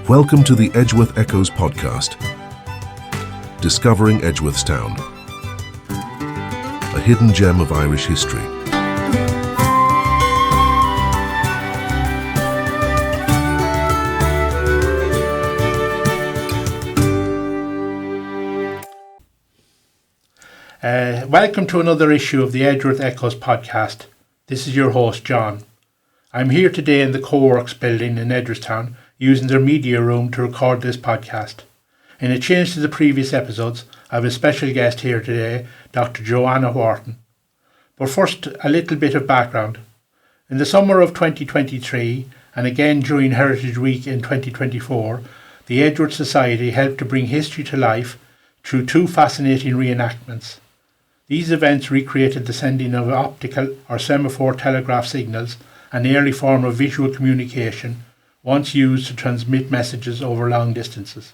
Welcome to the Edgeworth Echoes podcast, discovering Edgeworth's town, a hidden gem of Irish history. Welcome to another issue of the Edgeworth Echoes podcast. This is your host, John. I'm here today in the Co-works building in Edgeworthstown using their media room to record this podcast. In a change to the previous episodes, I have a special guest here today, Doctor Joanna Wharton. But first, a little bit of background. In the summer of 2023, and again during Heritage Week in 2024, the Edgeworth Society helped to bring history to life through two fascinating reenactments. These events recreated the sending of optical or semaphore telegraph signals, an early form of visual communication, once used to transmit messages over long distances.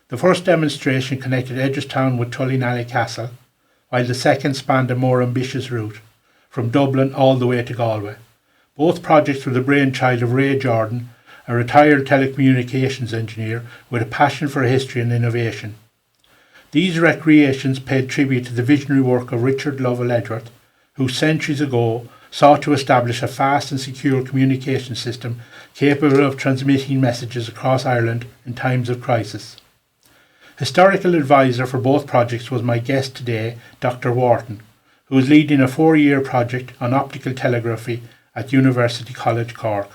The first demonstration connected Edgeworthstown with Tullinally Castle, while the second spanned a more ambitious route, from Dublin all the way to Galway. Both projects were the brainchild of Ray Jordan, a retired telecommunications engineer with a passion for history and innovation. These recreations paid tribute to the visionary work of Richard Lovell Edgeworth, who centuries ago sought to establish a fast and secure communication system capable of transmitting messages across Ireland in times of crisis. Historical advisor for both projects was my guest today, Dr. Wharton, who is leading a 4-year project on optical telegraphy at University College Cork.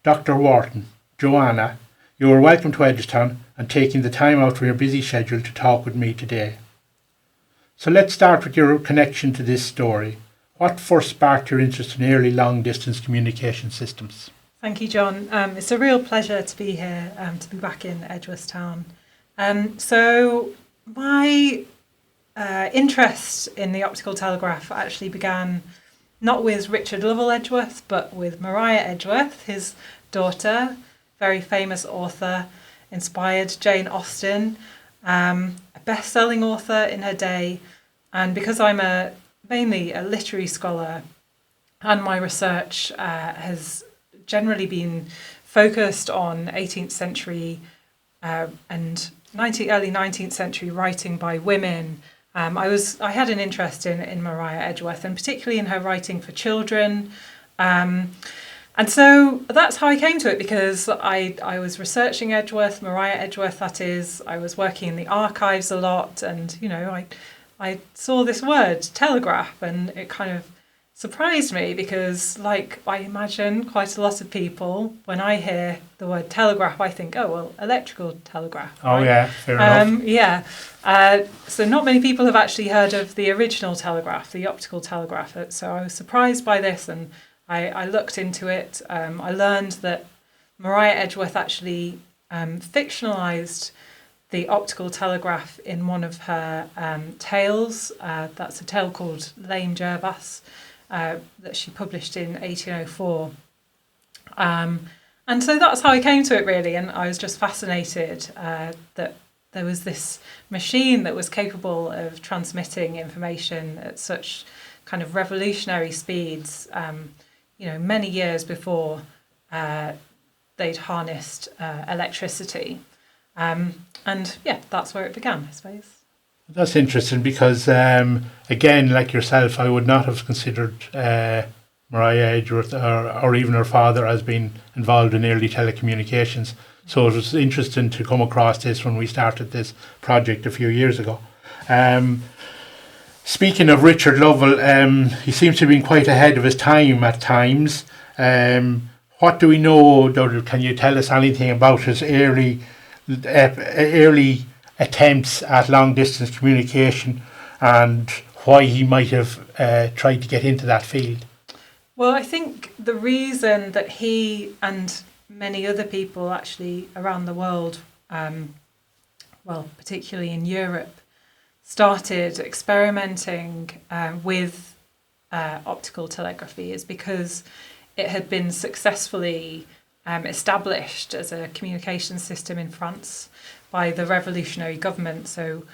Dr. Wharton, Joanna, you are welcome to Edgeworthstown and taking the time out from your busy schedule to talk with me today. So let's start with your connection to this story. What first sparked your interest in early long-distance communication systems? Thank you, John. It's a real pleasure to be here, to be back in Edgeworthstown. So my interest in the optical telegraph actually began not with Richard Lovell Edgeworth, but with Maria Edgeworth, his daughter, very famous author, inspired Jane Austen, a best-selling author in her day. And because I'm mainly a literary scholar, and my research has generally been focused on 18th century and early 19th century writing by women, I had an interest in Maria Edgeworth, and particularly in her writing for children. And so that's how I came to it, because I was researching Edgeworth, Maria Edgeworth, that is. I was working in the archives a lot, and, you know, I saw this word, telegraph, and it kind of surprised me because, like, I imagine quite a lot of people, when I hear the word telegraph, I think, oh, well, electrical telegraph. Oh, right? Yeah, fair enough. Yeah. So not many people have actually heard of the original telegraph, the optical telegraph. So I was surprised by this, and I looked into it. I learned that Maria Edgeworth actually fictionalised the optical telegraph in one of her tales. That's a tale called Lame Gervas, that she published in 1804. And so that's how I came to it, really, and I was just fascinated that there was this machine that was capable of transmitting information at such kind of revolutionary speeds, many years before they'd harnessed electricity. And yeah, that's where it began, I suppose. That's interesting because, again, like yourself, I would not have considered Maria Edgeworth or even her father as being involved in early telecommunications. So it was interesting to come across this when we started this project a few years ago. Speaking of Richard Lovell, he seems to have been quite ahead of his time at times. What do we know, can you tell us anything about his early attempts at long-distance communication and why he might have tried to get into that field? Well, I think the reason that he and many other people actually around the world, particularly in Europe, started experimenting with optical telegraphy is because it had been successfully established as a communication system in France by the revolutionary government. So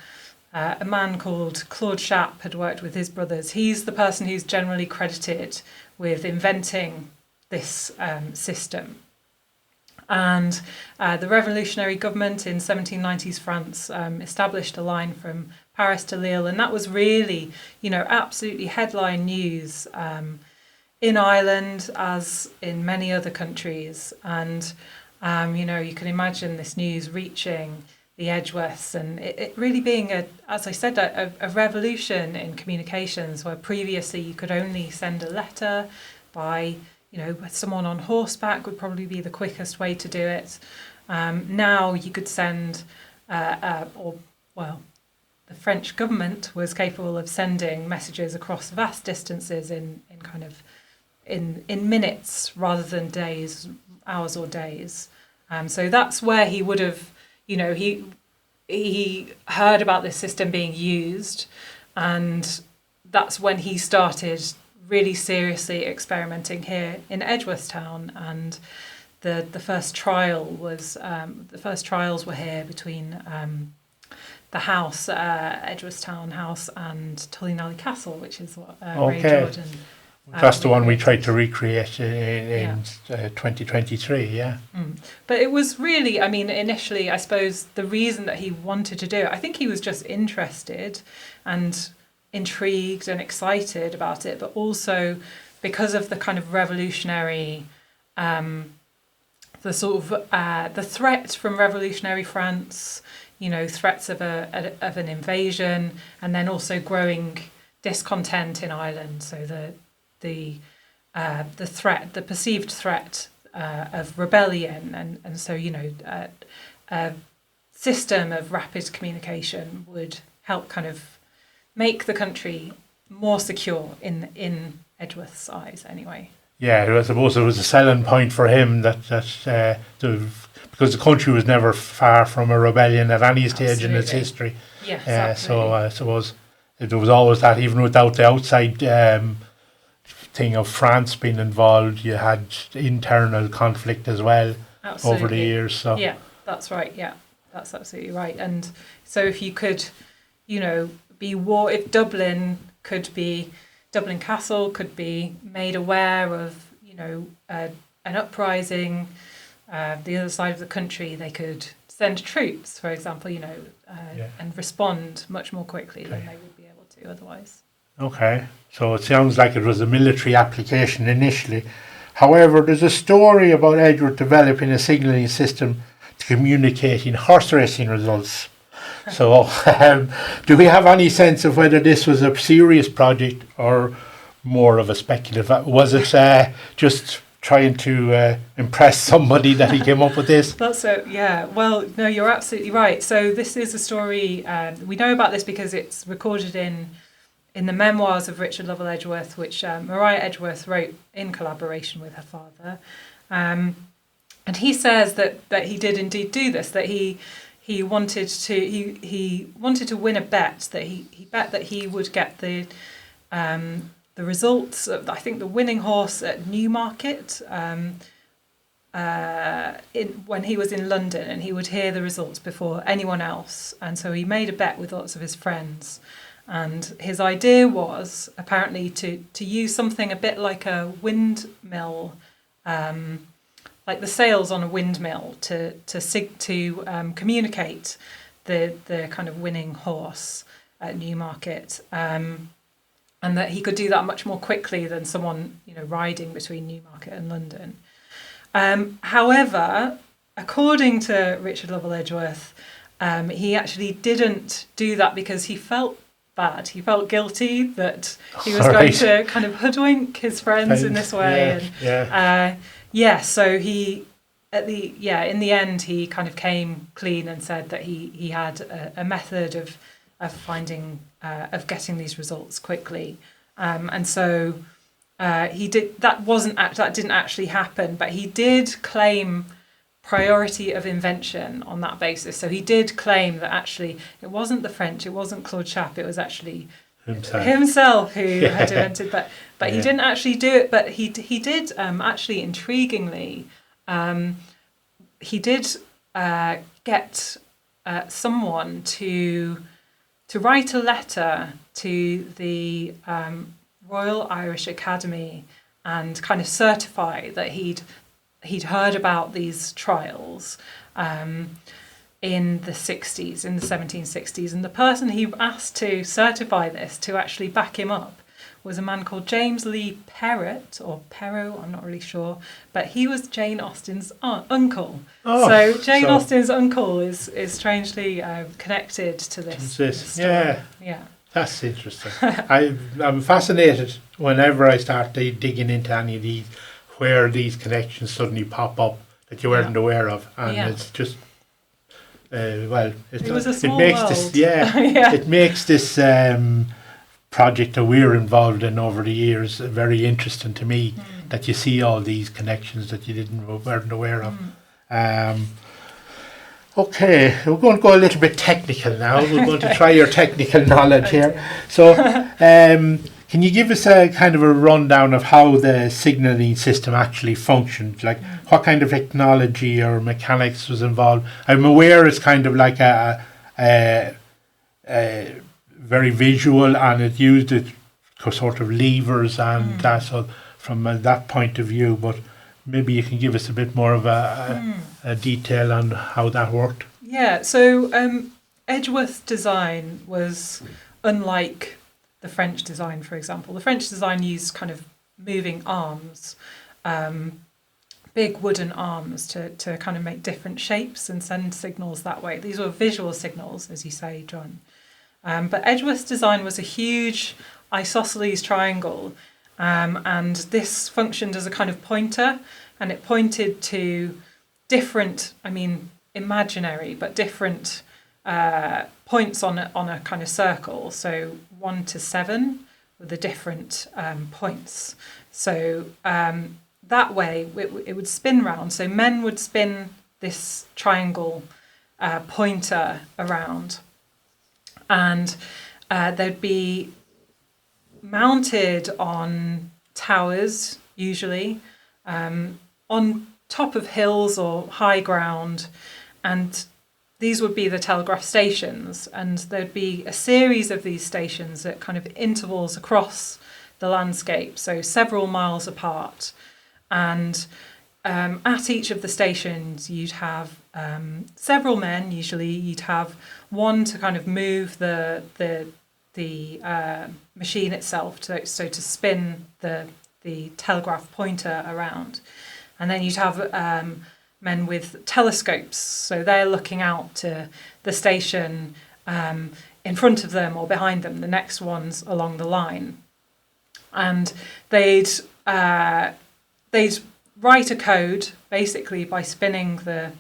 a man called Claude Chappe had worked with his brothers. He's the person who's generally credited with inventing this system. And the revolutionary government in 1790s France established a line from Paris to Lille, and that was really, absolutely headline news in Ireland as in many other countries. And, you can imagine this news reaching the Edgeworths and it really being, as I said, a revolution in communications, where previously you could only send a letter by someone on horseback would probably be the quickest way to do it. Now you could send, the French government was capable of sending messages across vast distances in minutes rather than days, hours or days. So that's where he would have, he heard about this system being used, and that's when he started really seriously experimenting here in Edgeworthstown. And the first trials were here between the house, Edgeworthstown House, and Tullynally Castle, which is what Ray Jordan. That's the one we tried to recreate in 2023, yeah. But it was really, initially, I suppose, the reason that he wanted to do it, I think he was just interested and intrigued and excited about it, but also because of the kind of revolutionary, the threat from revolutionary France, threats of an invasion, and then also growing discontent in Ireland. So the threat, the perceived threat of rebellion, and so a system of rapid communication would help kind of make the country more secure in Edgeworth's eyes, anyway. Yeah, I suppose it was a selling point for him that because the country was never far from a rebellion at any stage in its history. Yes, so I suppose there was always that, even without the outside thing of France being involved, you had internal conflict as well over the years. So yeah, that's right. Yeah, that's absolutely right. And so if you could, if Dublin Castle could be made aware of, an uprising, the other side of the country, they could send troops, for example, and respond much more quickly than they would be able to otherwise. Okay, so it sounds like it was a military application initially. However, there's a story about Edgeworth developing a signalling system to communicate in horse racing results. So, do we have any sense of whether this was a serious project or more of a speculative? Was it just trying to impress somebody that he came up with this? Well, no, you're absolutely right. So this is a story, we know about this because it's recorded in the memoirs of Richard Lovell Edgeworth, which Maria Edgeworth wrote in collaboration with her father. And he says that he did indeed do this, that he wanted to win a bet, that he bet that he would get the results of, I think, the winning horse at Newmarket when he was in London, and he would hear the results before anyone else. And so he made a bet with lots of his friends. And his idea was apparently to use something a bit like a windmill, like the sails on a windmill, to communicate the kind of winning horse at Newmarket, and that he could do that much more quickly than someone riding between Newmarket and London. However, according to Richard Lovell Edgeworth, he actually didn't do that because he felt bad. He felt guilty that he was going to kind of hoodwink his friends in this way. So he, in the end, he kind of came clean and said that he had a method of finding, of getting these results quickly. And so he did, that didn't actually happen, but he did claim priority of invention on that basis. So he did claim that actually it wasn't the French, it wasn't Claude Chappe, it was actually himself who had invented, but he didn't actually do it. But he did actually, intriguingly, he did get someone to write a letter to the Royal Irish Academy and kind of certify that he'd heard about these trials in the 60s, in the 1760s. And the person he asked to certify this, to actually back him up, was a man called James Lee Perrott, or Perrow, I'm not really sure, but he was Jane Austen's uncle. Oh, so Jane Austen's uncle is strangely connected to this story. Yeah. That's interesting. I'm fascinated whenever I start digging into any of these, where these connections suddenly pop up that you weren't aware of, and it's just it was a small makes world. this it makes this project that we're involved in over the years very interesting to me, that you see all these connections that you weren't aware of. Okay, we're going to go a little bit technical now. We're going to try your technical knowledge here. So, can you give us a kind of a rundown of how the signalling system actually functioned? Like, what kind of technology or mechanics was involved? I'm aware it's kind of like a very visual, and it used it sort of levers and that. So, from that point of view, but maybe you can give us a bit more of a detail on how that worked. Yeah, so Edgeworth design was unlike the French design, for example. The French design used kind of moving arms, big wooden arms to kind of make different shapes and send signals that way. These were visual signals, as you say, John. But Edgeworth's design was a huge isosceles triangle, and this functioned as a kind of pointer, and it pointed to different, imaginary, but different points on a kind of circle. So 1 to 7 were the different points. So that way it would spin round. So men would spin this triangle pointer around, and they'd be mounted on towers, usually, on top of hills or high ground, and these would be the telegraph stations, and there'd be a series of these stations at kind of intervals across the landscape, so several miles apart. And at each of the stations you'd have several men. Usually you'd have one to kind of move the machine itself, so to spin the telegraph pointer around. And then you'd have men with telescopes, so they're looking out to the station in front of them or behind them, the next ones along the line. And they'd write a code basically by spinning the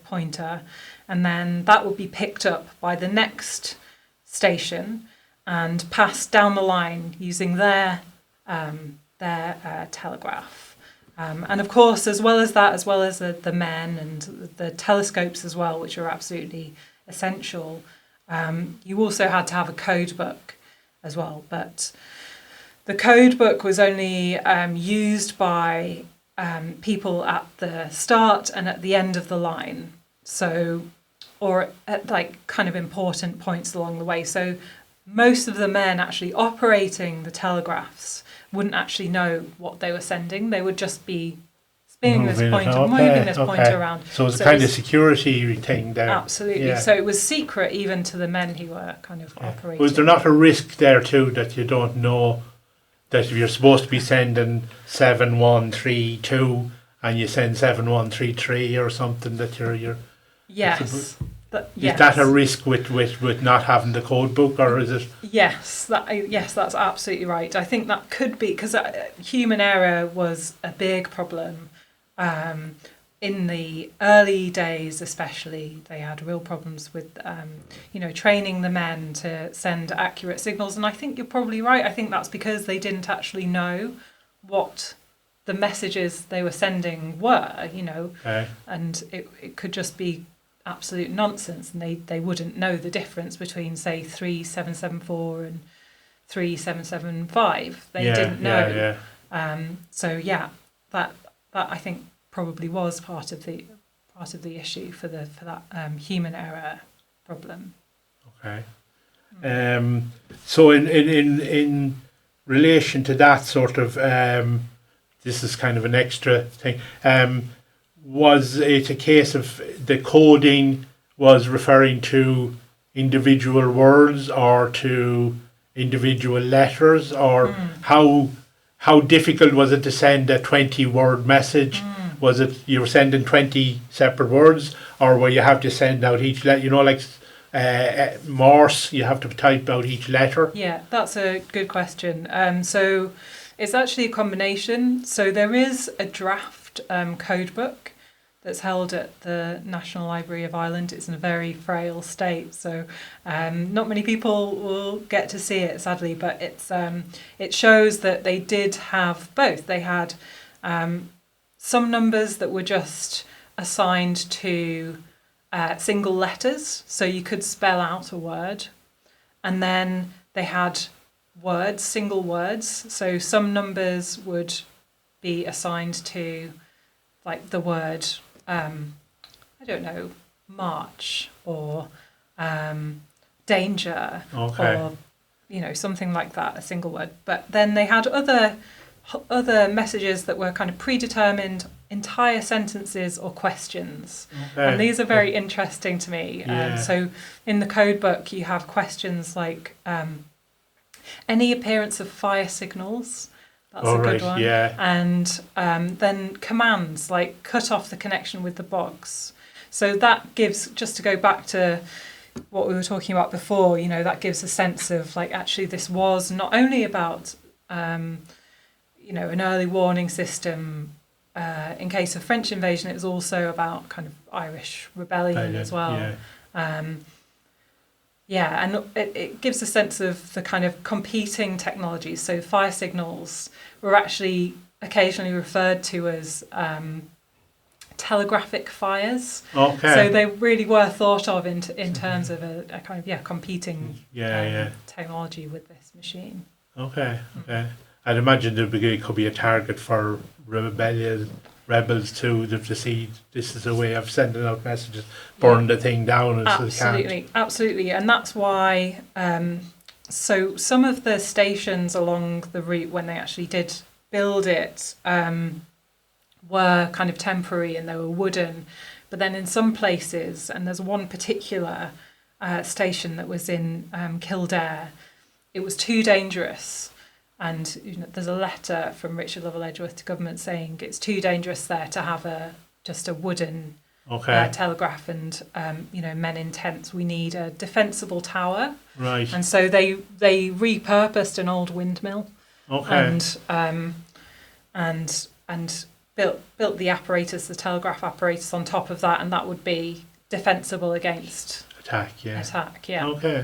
pointer, and then that would be picked up by the next station and passed down the line using their telegraph. And of course, as well as the men and the telescopes as well, which are absolutely essential, you also had to have a code book as well. But the code book was only used by people at the start and at the end of the line, so, or at like kind of important points along the way. So most of the men actually operating the telegraphs wouldn't actually know what they were sending. They would just be spinning this pointer, moving this pointer around. So it's a kind of security thing there. Absolutely. Yeah. So it was secret even to the men who were kind of operating. Was there not a risk there too, that you don't know, that if you're supposed to be sending 7132 and you send 7133 or something, that you're yes. Is that a risk with not having the code book, or is it? Yes, that's absolutely right. I think that could be, because human error was a big problem. In the early days especially, they had real problems with training the men to send accurate signals. And I think you're probably right. I think that's because they didn't actually know what the messages they were sending were, and it could just be absolute nonsense, and they wouldn't know the difference between, say, 3774 and 3775. They didn't know. So that I think probably was part of the part of the issue for that human error problem. Okay. So in relation to that sort of, this is kind of an extra thing. Was it a case of the coding was referring to individual words or to individual letters, or how difficult was it to send a 20-word message? Was it you were sending 20 separate words, or were you have to send out each letter? You know, like Morse, you have to type out each letter. Yeah, that's a good question. So it's actually a combination. So there is a draft code book that's held at the National Library of Ireland. It's in a very frail state, so not many people will get to see it, sadly, but it shows that they did have both. They had some numbers that were just assigned to single letters, so you could spell out a word, and then they had words, single words, so some numbers would be assigned to like the word I don't know, march or danger, or something like that, a single word. But then they had other messages that were kind of predetermined entire sentences or questions. And these are very interesting to me. So in the code book you have questions like any appearance of fire signals. That's a good one. Yeah. And then commands like cut off the connection with the box. So that gives, just to go back to what we were talking about before, that gives a sense of like actually this was not only about an early warning system in case of French invasion. It was also about kind of Irish rebellion as well. Yeah. And it gives a sense of the kind of competing technologies. So fire signals were actually occasionally referred to as telegraphic fires. So they really were thought of in terms of a kind of competing technology with this machine. Okay. I'd imagine it could be a target for rebels too, to see this is a way of sending out messages, burn the thing down. Absolutely. And that's why so some of the stations along the route, when they actually did build it, were kind of temporary and they were wooden. But then in some places, and there's one particular station that was in Kildare, it was too dangerous. And there's a letter from Richard Lovell Edgeworth to government saying it's too dangerous there to have just a wooden telegraph, and men in tents. We need a defensible tower. Right. And so they repurposed an old windmill. And built the apparatus, the telegraph apparatus, on top of that, and that would be defensible against attack. Yeah. Okay.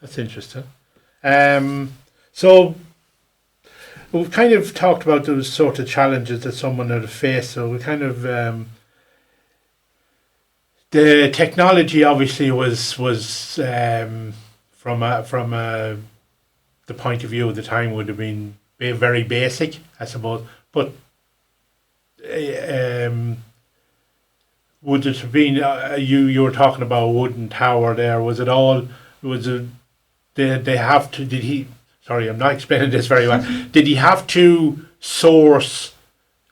That's interesting. So we've kind of talked about those sort of challenges that someone would face. So we kind of the technology obviously was from the point of view of the time would have been very basic, I suppose. But would it have been you were talking about a wooden tower there? Was it all? Was it? Did they have to? Did he? Sorry, I'm not explaining this very well. Did he have to source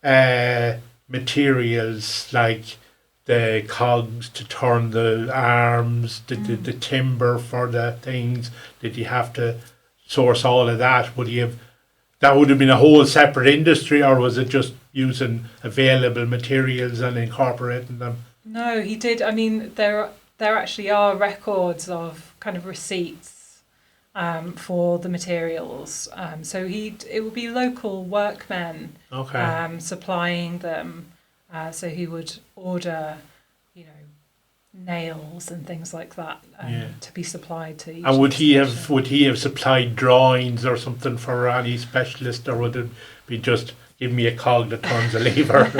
materials like the cogs to turn the arms, the timber for the things? Did he have to source all of that? Would he have? That would have been a whole separate industry, or was it just using available materials and incorporating them? No, he did. I mean, there actually are records of kind of receipts for the materials. So it would be local workmen supplying them. So he would order, nails and things like that to be supplied to each. And would he have supplied drawings or something for any specialist, or would it be just give me a cog that turns a lever?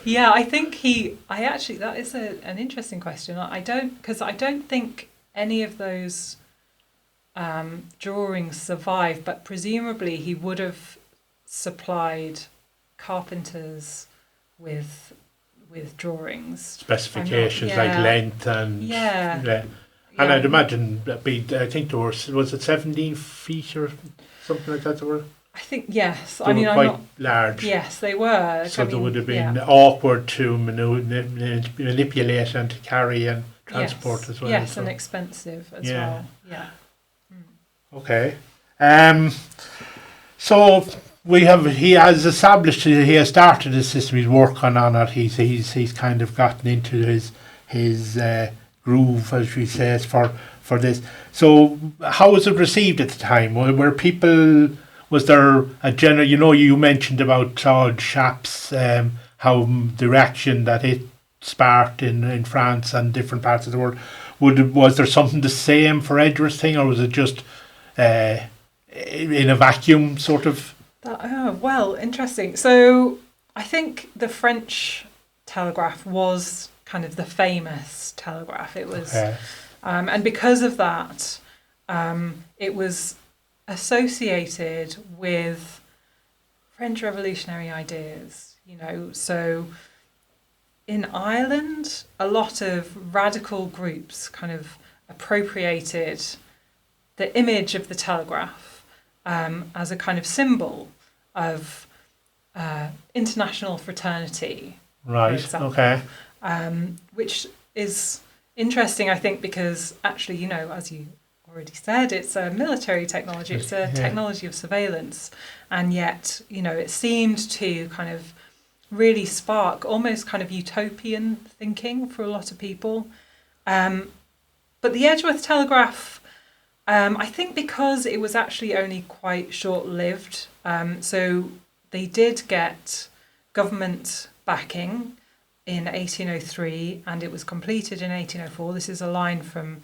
Yeah, I think that is an interesting question. I don't think any of those drawings survive, but presumably he would have supplied carpenters with with drawings. Specifications Yeah. like length and Yeah. And Yeah. I'd imagine I think there was it 17 feet or something like that. There were. I think yes. They I mean, were I'm quite not. large. Yes, they were. So I they mean, would have been yeah. awkward to manipulate and to carry and transport Yes. as well. Yes, so. and expensive as Yeah. well. Yeah. Okay. So he has established he has started a system. He's working on it. He's kind of gotten into his groove, as we say, for this. So how was it received at the time? Were people? Was there a general? You mentioned about Claude Chapp's how the reaction that it sparked in France and different parts of the world. Was there something the same for Edgeworth thing, or was it just in a vacuum, sort of? Well, interesting. So I think the French telegraph was kind of the famous telegraph. It was, and because of that, it was associated with French revolutionary ideas. So in Ireland, a lot of radical groups kind of appropriated the image of the telegraph as a kind of symbol of international fraternity. Right. For example, Okay. Which is interesting, I think, because actually, as you already said, it's a military technology. It's a technology of surveillance, and yet, it seemed to kind of really spark almost kind of utopian thinking for a lot of people. But the Edgeworth Telegraph, I think because it was actually only quite short-lived, so they did get government backing in 1803 and it was completed in 1804. This is a line from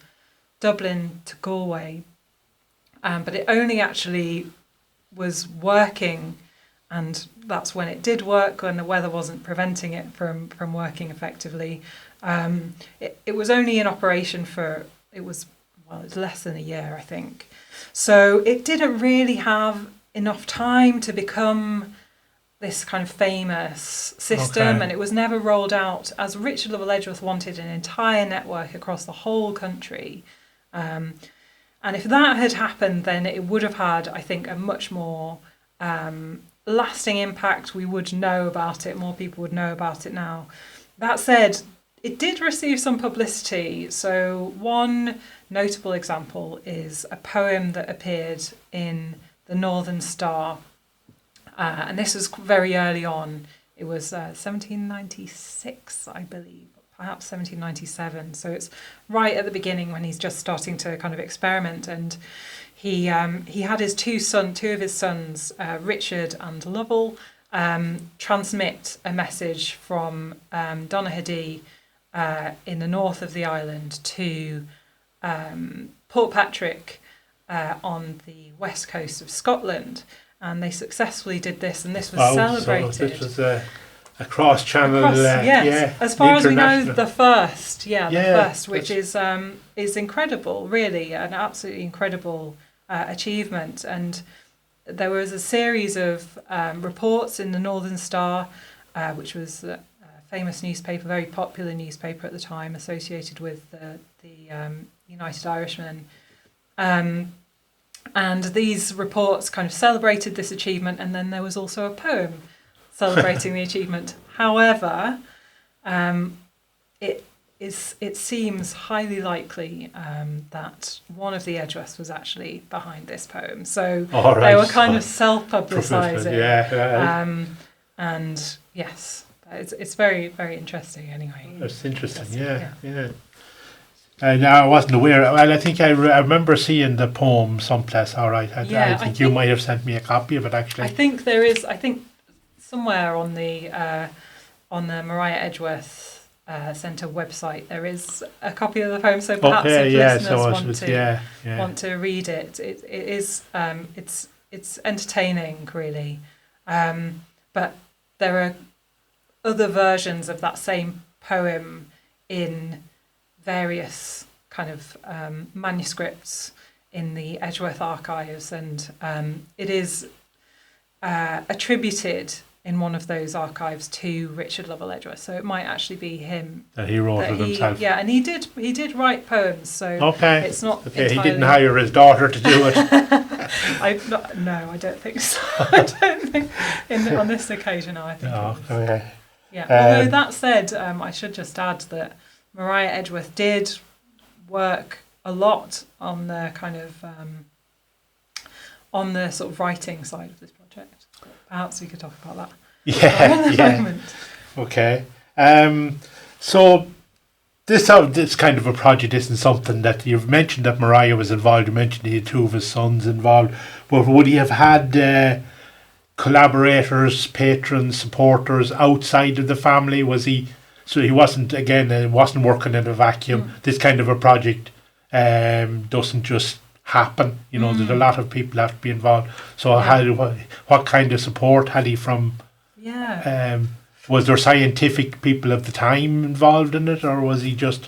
Dublin to Galway, but it only actually was working, and that's when it did work, when the weather wasn't preventing it from working effectively. It was only in operation for, it was less than a year, I think. So it didn't really have enough time to become this kind of famous system, and it was never rolled out, as Richard Lovell Edgeworth wanted an entire network across the whole country. And if that had happened, then it would have had, I think, a much more lasting impact. We would know about it. More people would know about it now. That said, it did receive some publicity. So one notable example is a poem that appeared in the Northern Star. And this was very early on. It was 1796, I believe, perhaps 1797. So it's right at the beginning when he's just starting to kind of experiment. And he had his two of his sons, Richard and Lovell, transmit a message from Donaghadee in the north of the island to Portpatrick on the west coast of Scotland. And they successfully did this, and this was celebrated. So this was a cross-channel, as far as we know, the first, which is incredible, really, an absolutely incredible achievement. And there was a series of reports in the Northern Star, which was a famous newspaper, very popular newspaper at the time, associated with the United Irishmen. And these reports kind of celebrated this achievement, and then there was also a poem celebrating the achievement. However, it seems highly likely that one of the Edgeworths was actually behind this poem. So they were kind of self-publicising. And yes, it's very, very interesting anyway. It's interesting, yeah. I wasn't aware. Well, I think I remember seeing the poem someplace. All right, I think you might have sent me a copy of it. Actually, I think there is. I think somewhere on the Mariah Edgeworth Centre website there is a copy of the poem. So perhaps if listeners want to read it, it is it's entertaining, really. But there are other versions of that same poem in various kind of manuscripts in the Edgeworth archives, and it is attributed in one of those archives to Richard Lovell Edgeworth. So it might actually be him. That he wrote it himself. Yeah, and he did write poems. So it's not okay. Entirely... He didn't hire his daughter to do it. No, I don't think so. I don't think on this occasion. I think. Okay. Yeah. Although that said, I should just add that Maria Edgeworth did work a lot on the kind of on the sort of writing side of this project. Perhaps we could talk about that. Yeah. Okay. So this kind of a project isn't something that you've mentioned that Mariah was involved. You mentioned he had two of his sons involved. But would he have had collaborators, patrons, supporters outside of the family? Was he? So he wasn't working in a vacuum. This kind of a project doesn't just happen. There's a lot of people have to be involved. So what kind of support had he from? Yeah. Was there scientific people of the time involved in it, or was he just?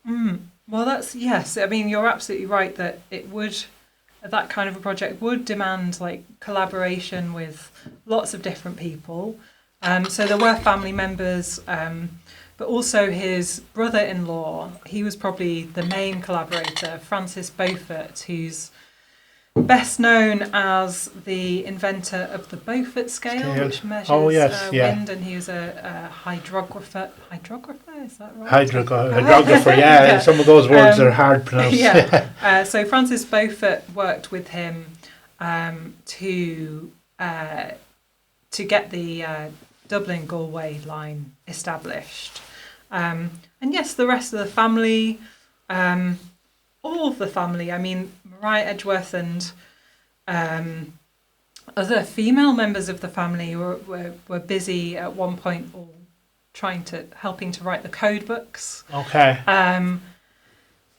Well, yes. I mean, you're absolutely right that that kind of a project would demand like collaboration with lots of different people. So there were family members, but also his brother-in-law. He was probably the main collaborator, Francis Beaufort, who's best known as the inventor of the Beaufort scale, which measures wind, and he was a hydrographer. Hydrographer, is that right? Hydrographer, yeah. Some of those words are hard to pronounce. Yeah. So Francis Beaufort worked with him to get the Dublin-Galway line established. And yes, the rest of the family, all of the family, I mean, Maria Edgeworth and other female members of the family were busy at one point all helping to write the code books. Okay.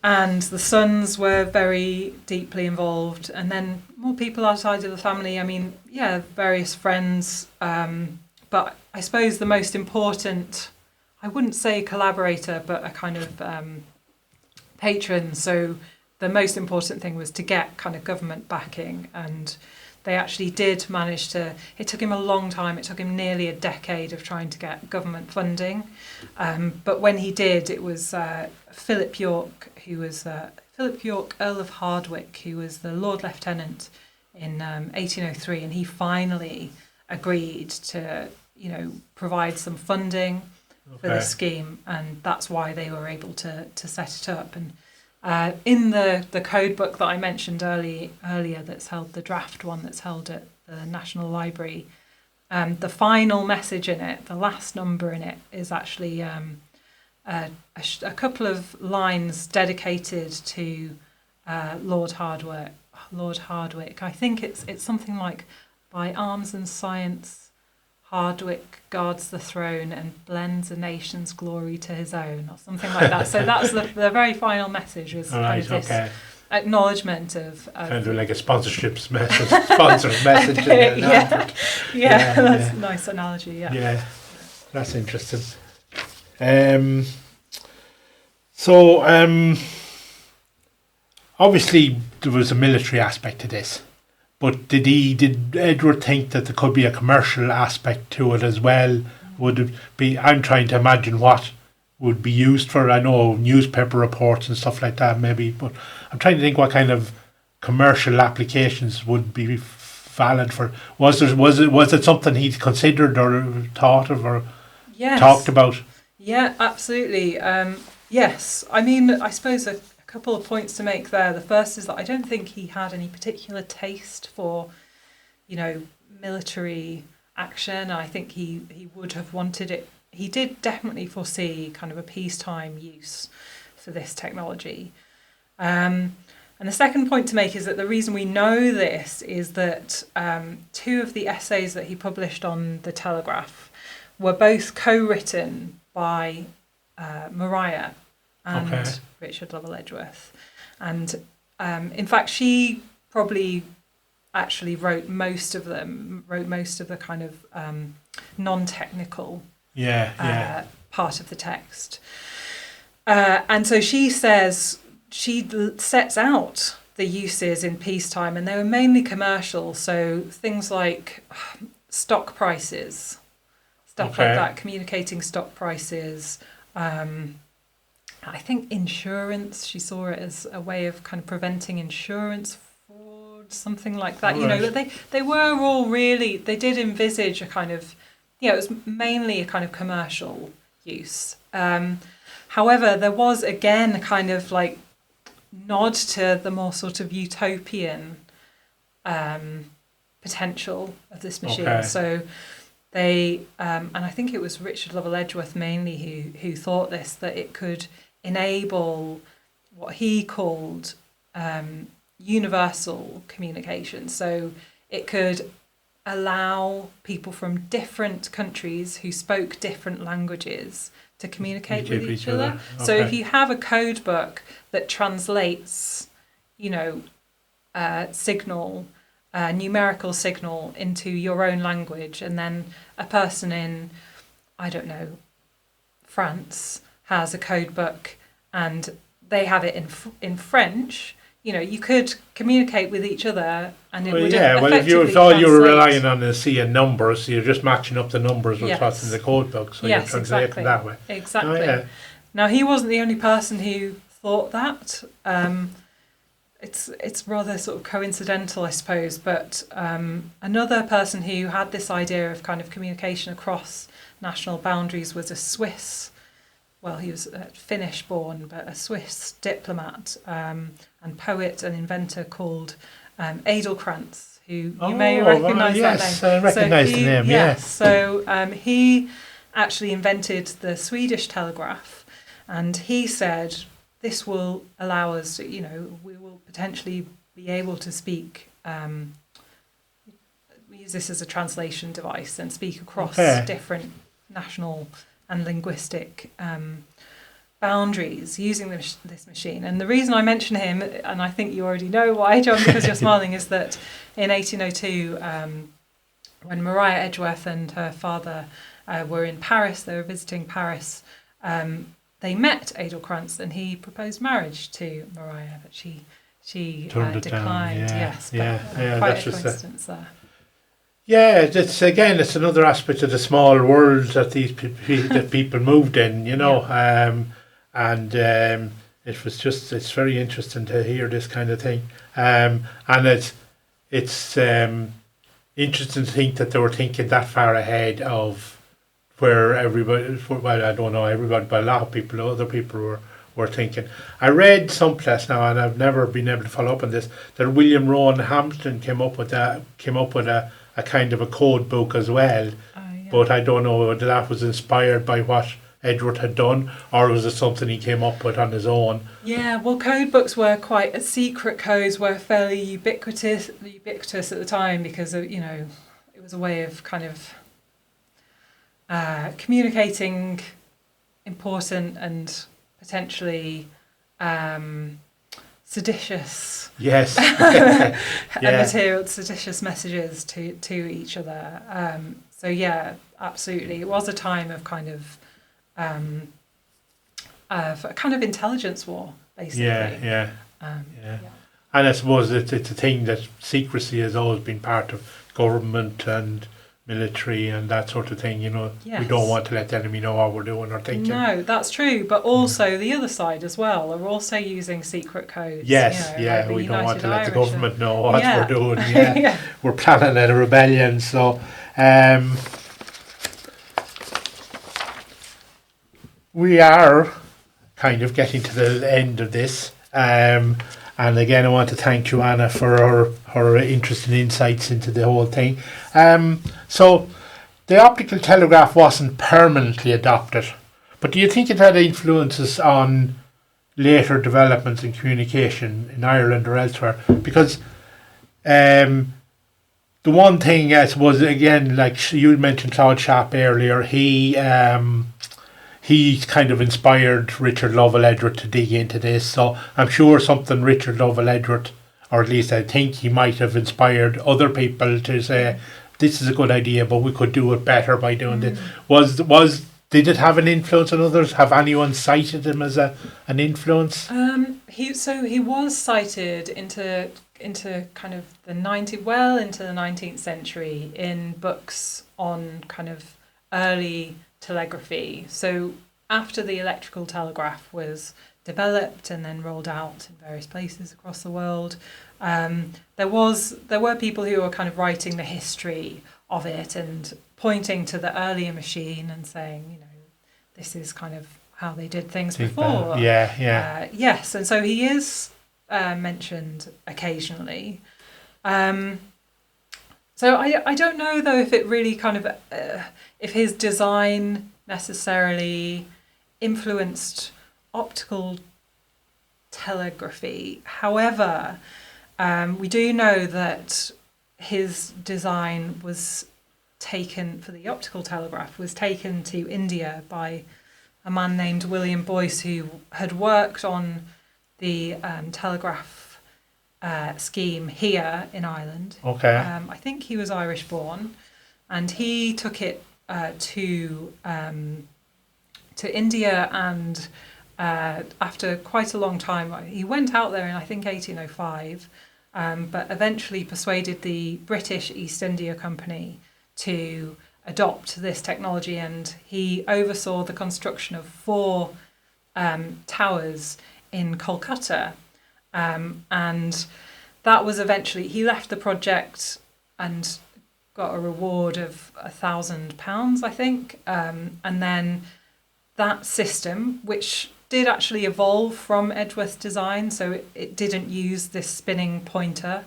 And the sons were very deeply involved, and then more people outside of the family. I mean, various friends, but I suppose the most important, I wouldn't say collaborator, but a kind of patron. So the most important thing was to get kind of government backing, and they actually did manage to. It took him a long time. It took him nearly a decade of trying to get government funding, but when he did, it was Philip York, Earl of Hardwicke, who was the Lord Lieutenant in 1803, and he finally agreed to provide some funding for the scheme, and that's why they were able to set it up. And in the code book that I mentioned earlier, that's held, the draft one that's held at the National Library, the final message in it, the last number in it, is actually a couple of lines dedicated to Lord Hardwicke. I think it's something like, "By arms and science, Hardwicke guards the throne and blends a nation's glory to his own," or something like that. So that's the very final message, was kind of this acknowledgement of kind of like a sponsored message. That's a nice analogy. Yeah, that's interesting. So obviously there was a military aspect to this. But did Edward think that there could be a commercial aspect to it as well? Would it be? I'm trying to imagine what would be used for. I know newspaper reports and stuff like that, maybe, but I'm trying to think what kind of commercial applications would be valid for. Was it something he'd considered or thought of or talked about? Yeah, absolutely. Yes, I mean, I suppose a couple of points to make there. The first is that I don't think he had any particular taste for, military action. I think he would have wanted it. He did definitely foresee kind of a peacetime use for this technology. And the second point to make is that the reason we know this is that two of the essays that he published on the Telegraph were both co-written by Maria and Richard Lovell Edgeworth. And in fact, she probably actually wrote most of the kind of non-technical part of the text. And so she sets out the uses in peacetime, and they were mainly commercial. So things like stock prices, stuff Okay. like that, communicating stock prices. I think insurance, she saw it as a way of kind of preventing insurance fraud, something like that. You know, Right. but they were all really, they did envisage a kind of, it was mainly a kind of commercial use. However, there was again a kind of like nod to the more sort of utopian potential of this machine. Okay. So they, and I think it was Richard Lovell Edgeworth mainly who thought this, that it could enable what he called universal communication. So it could allow people from different countries who spoke different languages to communicate with each other. So if you have a code book that translates, signal, numerical signal into your own language, and then a person in, I don't know, France has a code book and they have it in French, you could communicate with each other, and it would if all you were relying on is seeing numbers, so you're just matching up the numbers with what's in the code book, so you're translating that way. Exactly. Oh, yeah. Now, he wasn't the only person who thought that. It's rather sort of coincidental, I suppose, but another person who had this idea of kind of communication across national boundaries was a Swiss, well, he was Finnish born, but a Swiss diplomat and poet and inventor called Edelkrantz, who you may recognise that name. Yes, I recognise the name, yes. So he actually invented the Swedish telegraph, and he said, this will allow us, we will potentially be able to speak, we use this as a translation device and speak across different national and linguistic boundaries using this machine. And the reason I mention him, and I think you already know why, John, because you're smiling, is that in 1802, when Maria Edgeworth and her father were in Paris, they were visiting Paris, they met Edelkrantz, and he proposed marriage to Maria, but she declined. Yes, quite a coincidence there. Yeah, it's another aspect of the small world that that people moved in, it's very interesting to hear this kind of thing, and it's interesting to think that they were thinking that far ahead of where everybody, well, I don't know everybody, but a lot of other people were thinking. I read someplace now, and I've never been able to follow up on this, that William Rowan Hampton came up with a kind of a code book as well. But I don't know whether that was inspired by what Edgeworth had done, or was it something he came up with on his own? Yeah, well, code books were secret codes were fairly ubiquitous at the time, because it was a way of kind of communicating important and potentially seditious material, seditious messages to each other. So yeah, absolutely, it was a time of kind of a kind of intelligence war, basically. Yeah. And I suppose it's a thing that secrecy has always been part of government and military and that sort of thing, Yes. We don't want to let the enemy know what we're doing or thinking. No, that's true, but also the other side as well are also using secret codes. Yes, like we don't want to let the Irish government know what we're doing. Yeah. We're planning a rebellion, so we are kind of getting to the end of this. And again, I want to thank Joanna for her interesting insights into the whole thing. So the optical telegraph wasn't permanently adopted, but do you think it had influences on later developments in communication in Ireland or elsewhere? Because the one thing, I suppose, again, like you mentioned Claude Schaap earlier, he kind of inspired Richard Lovell Edgeworth to dig into this. So I'm sure something Richard Lovell Edgeworth, or at least I think he might have inspired other people to say, this is a good idea, but we could do it better by doing this. Did it have an influence on others? Have anyone cited him as an influence? He was cited into into kind of the into the 19th century in books on kind of early telegraphy. So after the electrical telegraph was developed and then rolled out in various places across the world, there were people who were kind of writing the history of it and pointing to the earlier machine and saying, you know, this is kind of how they did things before. Yes, and so he is mentioned occasionally. So I don't know though if it really kind of if his design necessarily influenced optical telegraphy. However, we do know that his design was taken for the optical telegraph was taken to India by a man named William Boyce, who had worked on the telegraph scheme here in Ireland. Okay. I think he was Irish born, and he took it to India, and after quite a long time, he went out there in I think 1805, but eventually persuaded the British East India Company to adopt this technology, and he oversaw the construction of 4 towers in Kolkata, and that was eventually, he left the project and got a reward of £1,000, I think, and then that system, which did actually evolve from Edgeworth's design, so it didn't use this spinning pointer,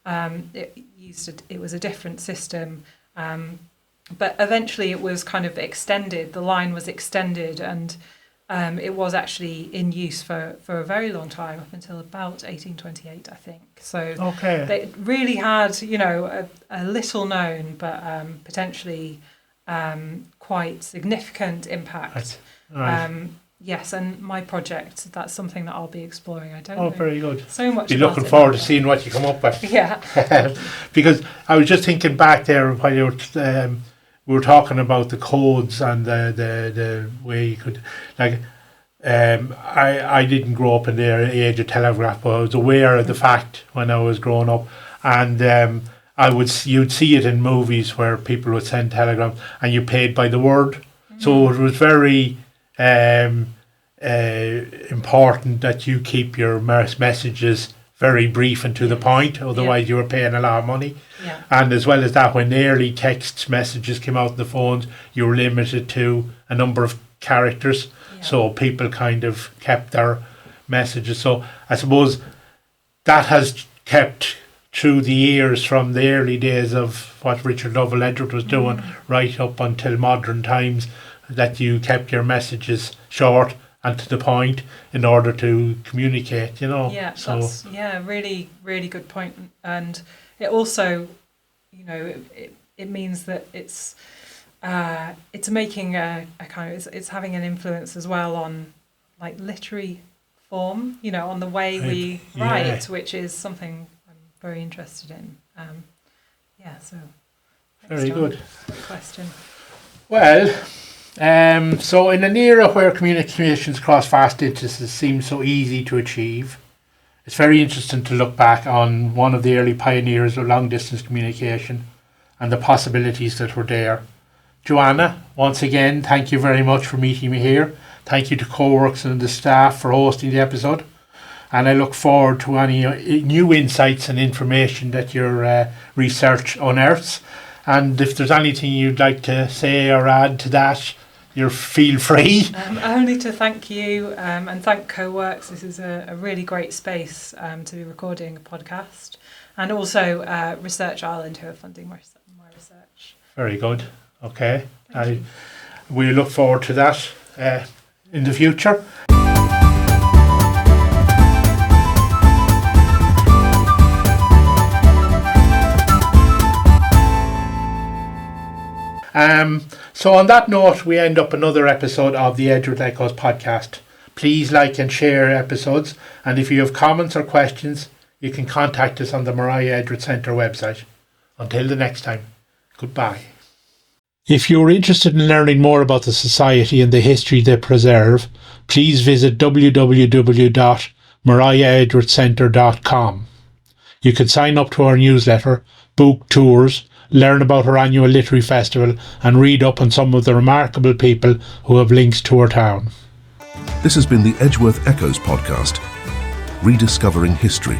it was a different system, but eventually it was kind of extended, the line was extended, and it was actually in use for a very long time, up until about 1828, I think. So they really had, you know, a little known, but potentially quite significant impact. Right. Yes, and my project, that's something that I'll be exploring. I don't know very good. So much. Be looking forward to seeing what you come up with. Yeah. Because I was just thinking back there while you were, we were talking about the codes and the way you could, like, I didn't grow up in the age of telegraph, but I was aware of the fact when I was growing up, and you'd see it in movies where people would send telegrams and you paid by the word. Mm-hmm. So it was very important that you keep your messages very brief and to the point, otherwise you were paying a lot of money. Yeah. And as well as that, when the early text messages came out in the phones, you were limited to a number of characters, so people kind of kept their messages. So I suppose that has kept through the years from the early days of what Richard Lovell Edgeworth was doing right up until modern times, that you kept your messages short and to the point in order to communicate, you know. Yeah, so that's really, really good point. And it also, you know, it means that it's making a kind of, it's having an influence as well on like literary form, you know, on the way we write, which is something I'm very interested in. So very good. Good question. Well, so in an era where communications across vast distances seem so easy to achieve, it's very interesting to look back on one of the early pioneers of long distance communication and the possibilities that were there. Joanna, once again, thank you very much for meeting me here. Thank you to CoWorks and the staff for hosting the episode. And I look forward to any new insights and information that your research unearths. And if there's anything you'd like to say or add to that, you feel free. Only to thank you and thank CoWorks. This is a really great space to be recording a podcast. And also Research Ireland, who are funding my research. Very good. Okay. We look forward to that in the future. So on that note, we end up another episode of the Edgeworth Echoes podcast. Please like and share episodes, and if you have comments or questions, you can contact us on the Mariah Edgeworth Centre website. Until the next time, goodbye. If you're interested in learning more about the Society and the history they preserve, please visit www.mariahedgeworthcentre.com. You can sign up to our newsletter, book tours, learn about our annual literary festival, and read up on some of the remarkable people who have links to our town. This has been the Edgeworth Echoes podcast, rediscovering history.